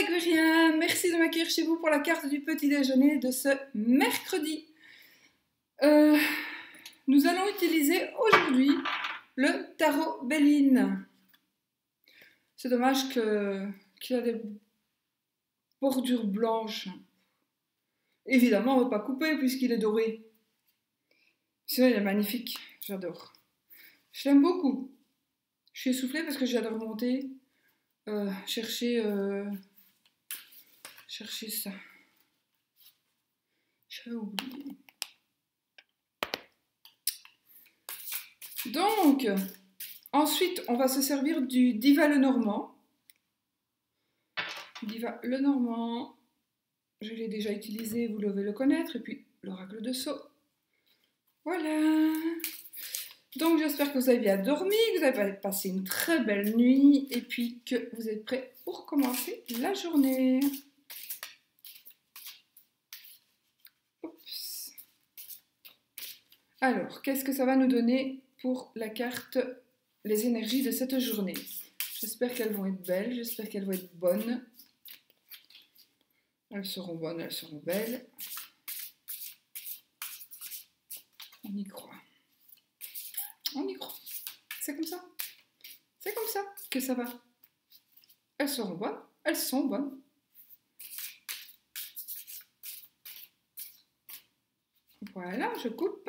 Aquarien, merci de m'accueillir chez vous pour la carte du petit déjeuner de ce mercredi. Nous allons utiliser aujourd'hui le tarot Béline. C'est dommage qu'il a des bordures blanches. Évidemment, on ne va pas couper puisqu'il est doré. Sinon, il est magnifique, j'adore. Je l'aime beaucoup. Je suis essoufflée parce que j'adore remonter, chercher ça. J'avais oublié. Donc, ensuite, on va se servir du Diva Lenormand. Diva Lenormand, je l'ai déjà utilisé, vous devez le connaître. Et puis, l'oracle de Sceaux. Voilà. Donc, j'espère que vous avez bien dormi, que vous avez passé une très belle nuit et puis que vous êtes prêts pour commencer la journée. Oups. Alors, qu'est-ce que ça va nous donner pour la carte, les énergies de cette journée? J'espère qu'elles vont être belles, j'espère qu'elles vont être bonnes. Elles seront bonnes, elles seront belles. On y croit. On y croit. C'est comme ça. C'est comme ça que ça va. Elles seront bonnes. Elles sont bonnes. Voilà, je coupe.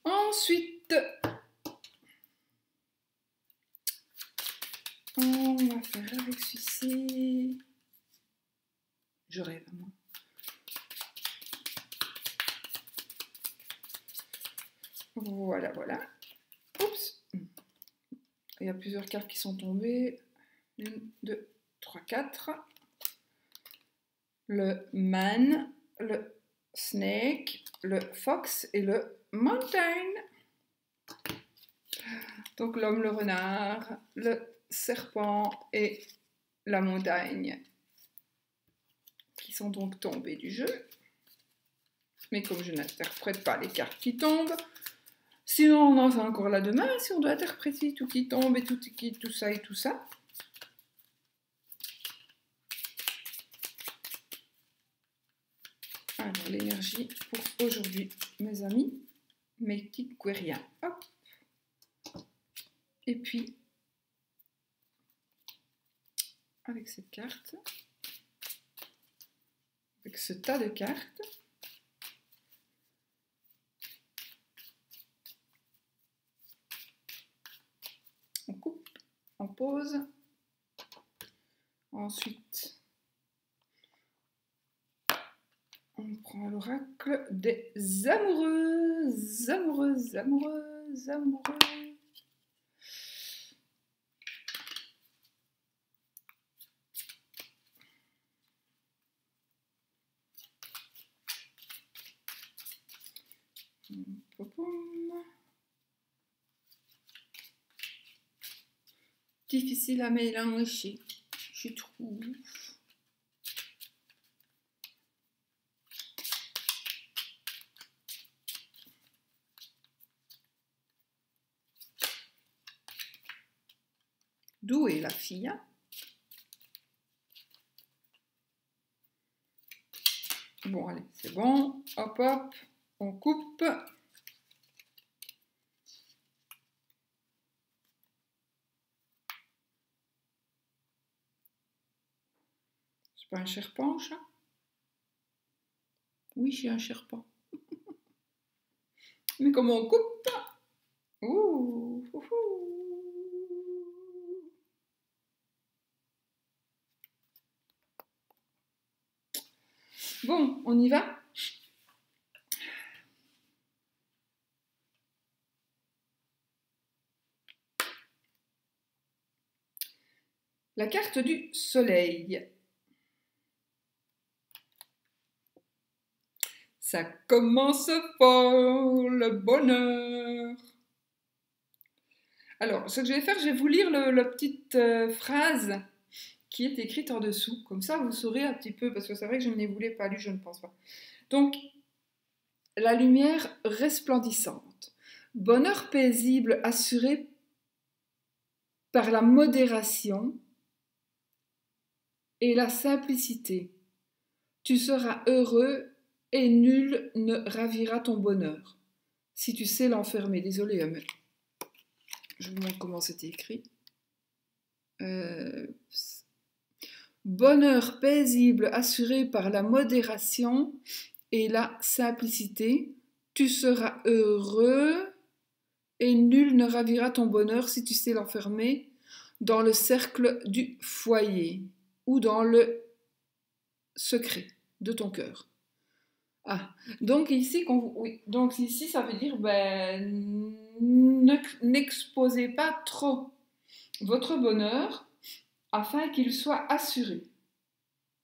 Ensuite, on va faire avec celui-ci. Je rêve, moi. Voilà, voilà. Oups. Il y a plusieurs cartes qui sont tombées. 1, 2, 3, 4. Le man, le snake, le fox et le mountain. Donc l'homme, le renard, le serpent et la montagne qui sont donc tombés du jeu. Mais comme je n'interprète pas les cartes qui tombent, sinon on en fait encore là demain si on doit interpréter tout qui tombe et tout ça et tout ça. Alors l'énergie pour aujourd'hui, mes amis, mes petits quériens. Hop. Et puis, avec cette carte, avec ce tas de cartes, on coupe, on pose. Ensuite, on prend l'oracle des amoureux, amoureux, amoureux, amoureux. Difficile à mélanger, je trouve. D'où est la fille? Bon, allez, c'est bon. Hop, hop, on coupe. C'est pas un serpent, ça? Oui, j'ai un serpent. Mais comment on coupe? Ouh, ouh, ouh. Bon, on y va? La carte du soleil. Ça commence fort, le bonheur. Alors, ce que je vais faire, je vais vous lire la petite phrase qui est écrite en dessous. Comme ça, vous saurez un petit peu, parce que c'est vrai que je ne les voulais pas lus, je ne pense pas. Donc, la lumière resplendissante. Bonheur paisible assuré par la modération et la simplicité. Tu seras heureux et nul ne ravira ton bonheur. Si tu sais l'enfermer. Désolée, mais je vous montre comment c'était écrit. Bonheur paisible assuré par la modération et la simplicité. Tu seras heureux et nul ne ravira ton bonheur si tu sais l'enfermer dans le cercle du foyer ou dans le secret de ton cœur. Ah, donc ici, oui, donc ici ça veut dire n'exposez pas trop votre bonheur afin qu'il soit assuré.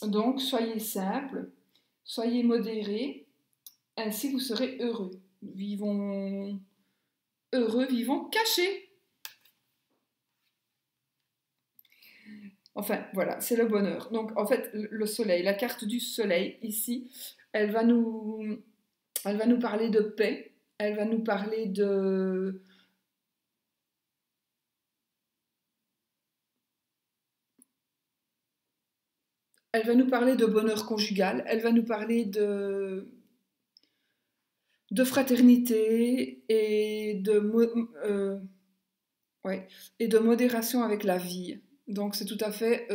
Donc soyez simple, soyez modéré, ainsi vous serez heureux. Vivons heureux, vivons cachés. Enfin, voilà, c'est le bonheur. Donc, en fait, le soleil, la carte du soleil, ici, elle va nous parler de paix, elle va nous parler de... Elle va nous parler de bonheur conjugal, elle va nous parler de fraternité ouais, et de modération avec la vie. Donc, c'est tout à fait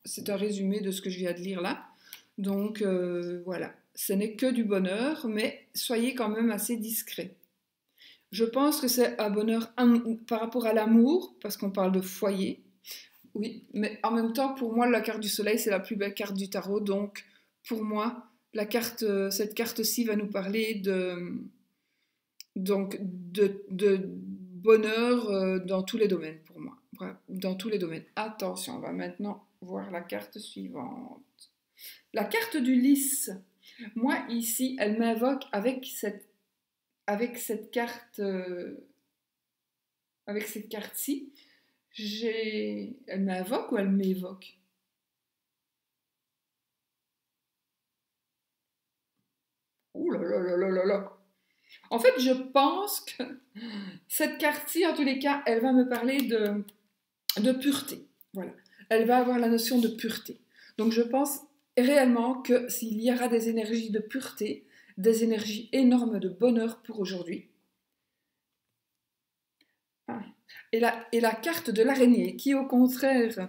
c'est un résumé de ce que je viens de lire là. Donc voilà, ce n'est que du bonheur, mais soyez quand même assez discret. Je pense que c'est un bonheur par rapport à l'amour, parce qu'on parle de foyer. Oui, mais en même temps, pour moi, la carte du soleil, c'est la plus belle carte du tarot. Donc, pour moi, cette carte-ci va nous parler de bonheur dans tous les domaines, pour moi. Bref, dans tous les domaines. Attention, on va maintenant voir la carte suivante. La carte du lys. Moi, ici, elle m'invoque avec cette carte, avec cette carte-ci. Elle m'invoque ou elle m'évoque? Ouh là là là là là là. En fait, je pense que cette carte-ci, en tous les cas, elle va me parler de pureté. Voilà. Elle va avoir la notion de pureté. Donc, je pense réellement que s'il y aura des énergies de pureté, des énergies énormes de bonheur pour aujourd'hui. Ah. Et la carte de l'araignée, qui au contraire,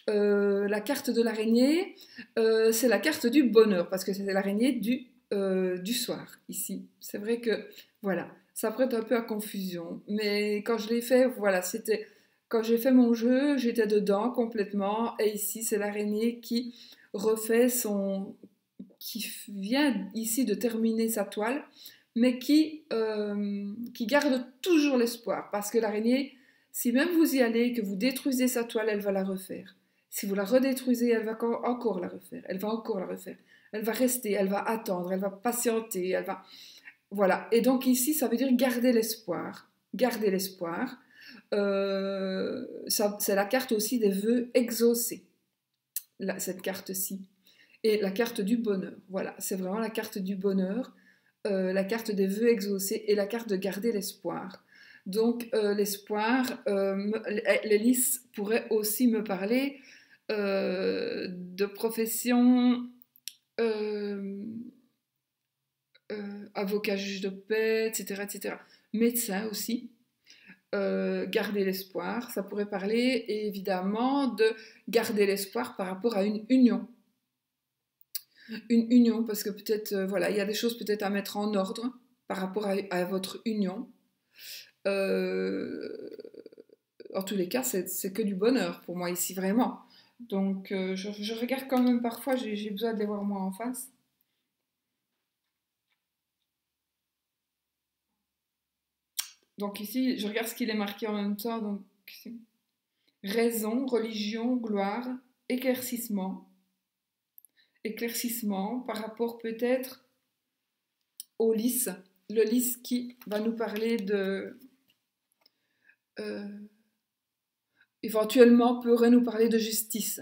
la carte de l'araignée, c'est la carte du bonheur, parce que c'est l'araignée du soir, ici. C'est vrai que, voilà, ça prête un peu à confusion. Mais quand je l'ai fait, voilà, quand j'ai fait mon jeu, j'étais dedans complètement. Et ici, c'est l'araignée qui refait qui vient ici de terminer sa toile, mais qui garde toujours l'espoir. Parce que l'araignée, si même vous y allez, que vous détruisez sa toile, elle va la refaire. Si vous la redétruisez, elle va encore la refaire. Elle va encore la refaire. Elle va rester, elle va attendre, elle va patienter, elle va... Voilà. Et donc ici, ça veut dire garder l'espoir. Garder l'espoir. C'est la carte aussi des vœux exaucés, cette carte-ci. Et la carte du bonheur. Voilà, c'est vraiment la carte du bonheur, la carte des vœux exaucés et la carte de garder l'espoir. Donc l'espoir, les lys pourraient aussi me parler de profession, avocat, juge de paix, etc., etc. Médecin aussi. Garder l'espoir, ça pourrait parler évidemment de garder l'espoir par rapport à une union. Une union, parce que peut-être, voilà, il y a des choses peut-être à mettre en ordre par rapport à votre union. En tous les cas, c'est que du bonheur pour moi ici, vraiment. Donc, je regarde quand même parfois, j'ai besoin de les voir moi en face. Donc ici, je regarde ce qu'il est marqué en même temps. Donc, raison, religion, gloire, éclaircissement. Éclaircissement par rapport peut-être au lys. Le lys qui va nous parler de... éventuellement pourrait nous parler de justice.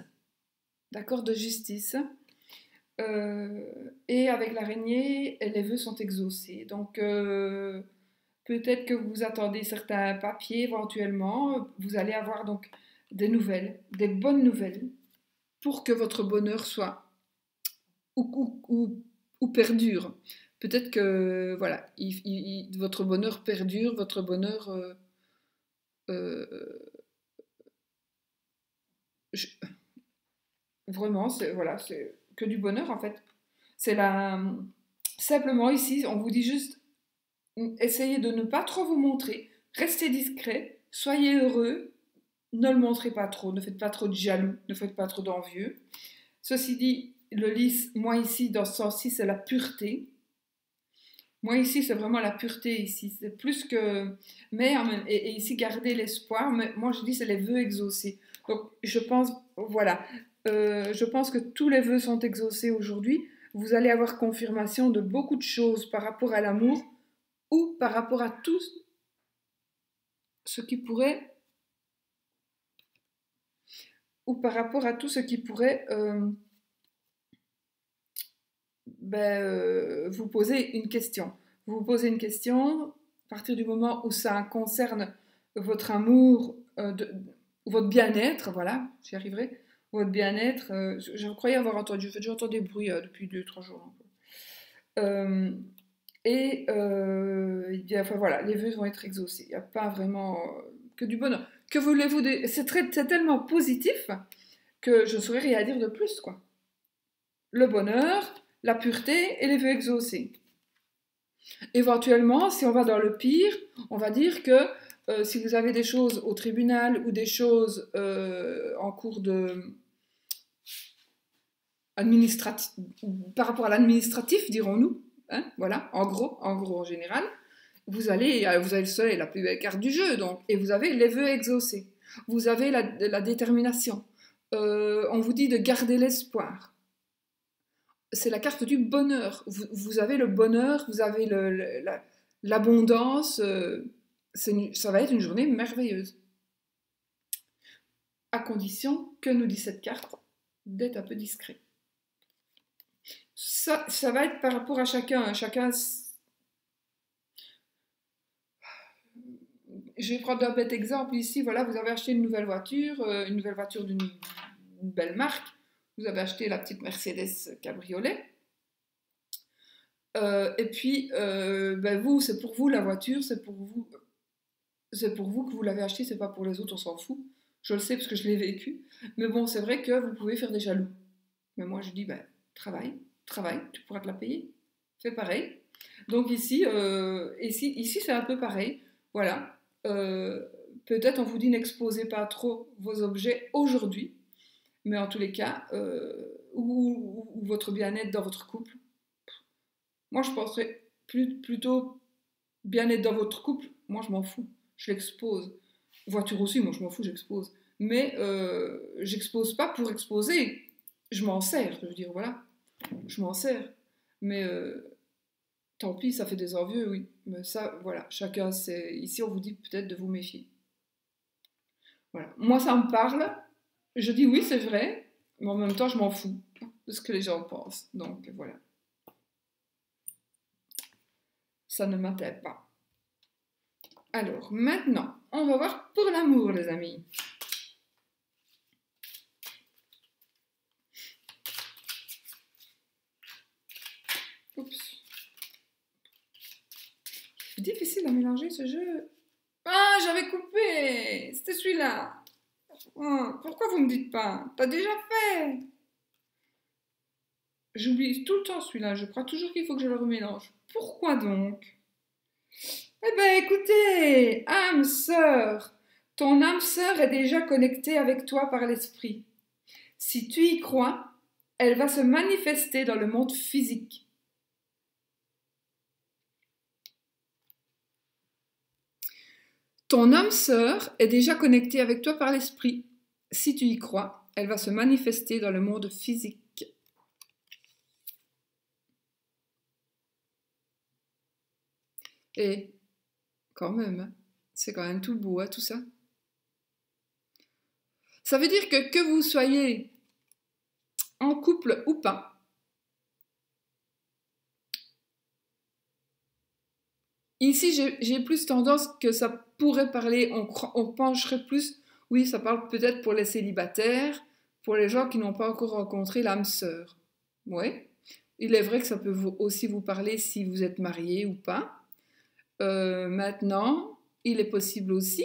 D'accord, de justice. Et avec l'araignée, les vœux sont exaucés. Donc, peut-être que vous attendez certains papiers éventuellement. Vous allez avoir donc des nouvelles, des bonnes nouvelles, pour que votre bonheur soit ou perdure. Peut-être que voilà, votre bonheur perdure, votre bonheur euh, je- vraiment, c'est voilà, c'est que du bonheur en fait. C'est la simplement ici, on vous dit juste essayez de ne pas trop vous montrer, restez discret, soyez heureux, ne le montrez pas trop, ne faites pas trop de jaloux, ne faites pas trop d'envieux. Ceci dit, le lys, moi ici, dans ce sens-ci, c'est la pureté. Moi ici, c'est vraiment la pureté ici. C'est plus que... Mais, et ici, garder l'espoir. Mais moi, je dis, c'est les vœux exaucés. Donc, je pense, voilà. Je pense que tous les vœux sont exaucés aujourd'hui. Vous allez avoir confirmation de beaucoup de choses par rapport à l'amour ou par rapport à tout ce qui pourrait... Ou par rapport à tout ce qui pourrait vous posez une question. Vous vous posez une question, à partir du moment où ça concerne votre amour, votre bien-être, voilà, j'y arriverai, votre bien-être, je croyais avoir entendu, j'entends des bruits depuis 2-3 jours. Enfin, voilà, les vœux vont être exaucés. Il n'y a pas vraiment que du bonheur. Que voulez-vous c'est tellement positif que je ne saurais rien dire de plus, quoi. Le bonheur, la pureté et les vœux exaucés. Éventuellement, si on va dans le pire, on va dire que si vous avez des choses au tribunal ou des choses en cours de administratif, par rapport à l'administratif, dirons-nous, hein, voilà, en gros, en général, vous avez le soleil, la plus belle carte du jeu, donc, et vous avez les vœux exaucés. Vous avez la détermination. On vous dit de garder l'espoir. C'est la carte du bonheur. Vous avez le bonheur, vous avez l'abondance. Ça va être une journée merveilleuse. À condition que nous dit cette carte d'être un peu discret. Ça va être par rapport à chacun. Je vais prendre un bête exemple ici. Voilà, vous avez acheté une nouvelle voiture d'une belle marque. Vous avez acheté la petite Mercedes cabriolet. Et puis, vous, c'est pour vous la voiture, c'est pour vous que vous l'avez acheté, c'est pas pour les autres, on s'en fout. Je le sais parce que je l'ai vécu. Mais bon, c'est vrai que vous pouvez faire des jaloux. Mais moi, je dis, travaille, tu pourras te la payer. Fais pareil. Donc ici, c'est un peu pareil. Voilà. Peut-être on vous dit n'exposez pas trop vos objets aujourd'hui, mais en tous les cas, ou votre bien-être dans votre couple. Moi, je penserais plutôt bien-être dans votre couple. Moi, je m'en fous. Je l'expose. Voiture aussi, moi, je m'en fous, j'expose. Mais j'expose pas pour exposer. Je m'en sers, je veux dire, voilà. Je m'en sers. Mais tant pis, ça fait des envieux, oui. Mais ça, voilà, chacun, c'est... Ici, on vous dit peut-être de vous méfier. Voilà. Moi, ça me parle. Je dis oui, c'est vrai. Mais en même temps, je m'en fous de ce que les gens pensent. Donc, voilà. Ça ne m'intéresse pas. Alors, maintenant, on va voir pour l'amour, les amis. Oups. C'est difficile à mélanger ce jeu. Ah, j'avais coupé. C'était celui-là. Oh, pourquoi vous me dites pas? T'as déjà fait. J'oublie tout le temps celui-là. Je crois toujours qu'il faut que je le remélange. Pourquoi donc? Eh ben, écoutez, âme sœur, ton âme sœur est déjà connectée avec toi par l'esprit. Si tu y crois, elle va se manifester dans le monde physique. Ton âme sœur est déjà connectée avec toi par l'esprit. Si tu y crois, elle va se manifester dans le monde physique. Et quand même, c'est quand même tout beau, hein, tout ça. Ça veut dire que vous soyez en couple ou pas, Ici, j'ai plus tendance que ça pourrait parler, on pencherait plus, oui, ça parle peut-être pour les célibataires, pour les gens qui n'ont pas encore rencontré l'âme sœur. Oui, il est vrai que ça peut aussi vous parler si vous êtes marié ou pas. Maintenant, il est possible aussi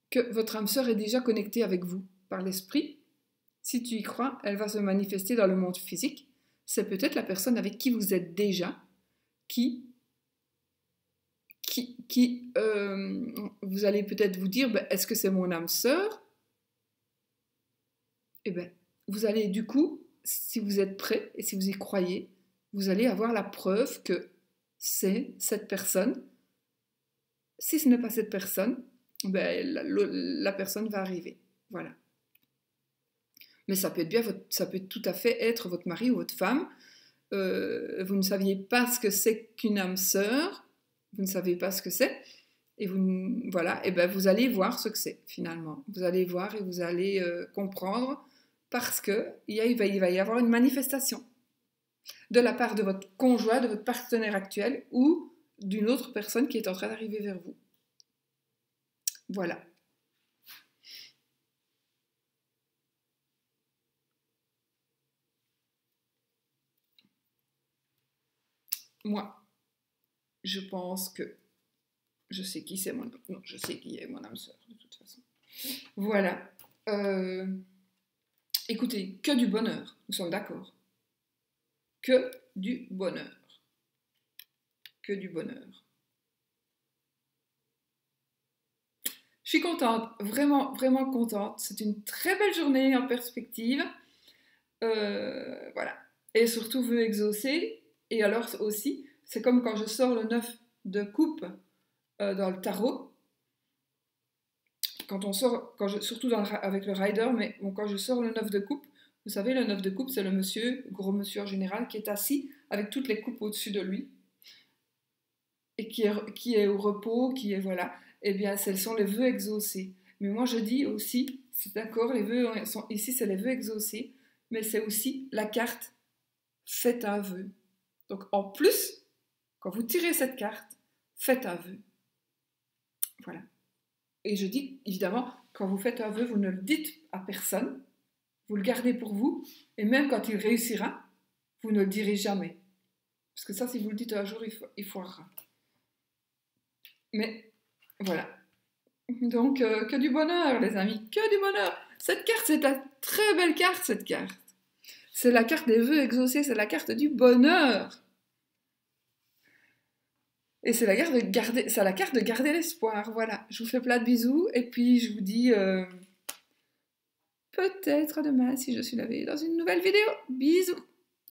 que votre âme sœur est déjà connectée avec vous par l'esprit. Si tu y crois, elle va se manifester dans le monde physique. C'est peut-être la personne avec qui vous êtes déjà, qui vous allez peut-être vous dire, ben, est-ce que c'est mon âme sœur? Eh bien, vous allez du coup, si vous êtes prêt et si vous y croyez, vous allez avoir la preuve que c'est cette personne. Si ce n'est pas cette personne, ben, la personne va arriver. Voilà. Mais ça peut être bien, ça peut tout à fait être votre mari ou votre femme. Vous ne saviez pas ce que c'est qu'une âme sœur, vous ne savez pas ce que c'est, et voilà, et ben vous allez voir ce que c'est finalement. Vous allez voir et vous allez comprendre parce que il va y avoir une manifestation de la part de votre conjoint, de votre partenaire actuel ou d'une autre personne qui est en train d'arriver vers vous. Voilà. Moi, je pense que je sais qui c'est je sais qui est mon âme sœur de toute façon. Voilà. Écoutez, que du bonheur, nous sommes d'accord. Que du bonheur. Que du bonheur. Je suis contente, vraiment, vraiment contente. C'est une très belle journée en perspective. Voilà. Et surtout, vœux exaucés. Et alors aussi, c'est comme quand je sors le 9 de coupe dans le tarot. Quand on sort, surtout avec le rider, mais bon, quand je sors le 9 de coupe, vous savez, le 9 de coupe, c'est le monsieur, gros monsieur en général, qui est assis avec toutes les coupes au-dessus de lui. Et qui est au repos, qui est, voilà. Eh bien, ce sont les vœux exaucés. Mais moi, je dis aussi, c'est d'accord, les vœux sont ici, c'est les vœux exaucés, mais c'est aussi la carte faites un vœu. Donc, en plus, quand vous tirez cette carte, faites un vœu. Voilà. Et je dis, évidemment, quand vous faites un vœu, vous ne le dites à personne, vous le gardez pour vous, et même quand il réussira, vous ne le direz jamais. Parce que ça, si vous le dites un jour, il foirera. Mais, voilà. Donc, que du bonheur, les amis, que du bonheur. Cette carte, c'est une très belle carte, cette carte. C'est la carte des vœux exaucés, c'est la carte du bonheur. Et c'est la carte de garder l'espoir. Voilà, je vous fais plein de bisous et puis je vous dis peut-être à demain si je suis lavée dans une nouvelle vidéo. Bisous.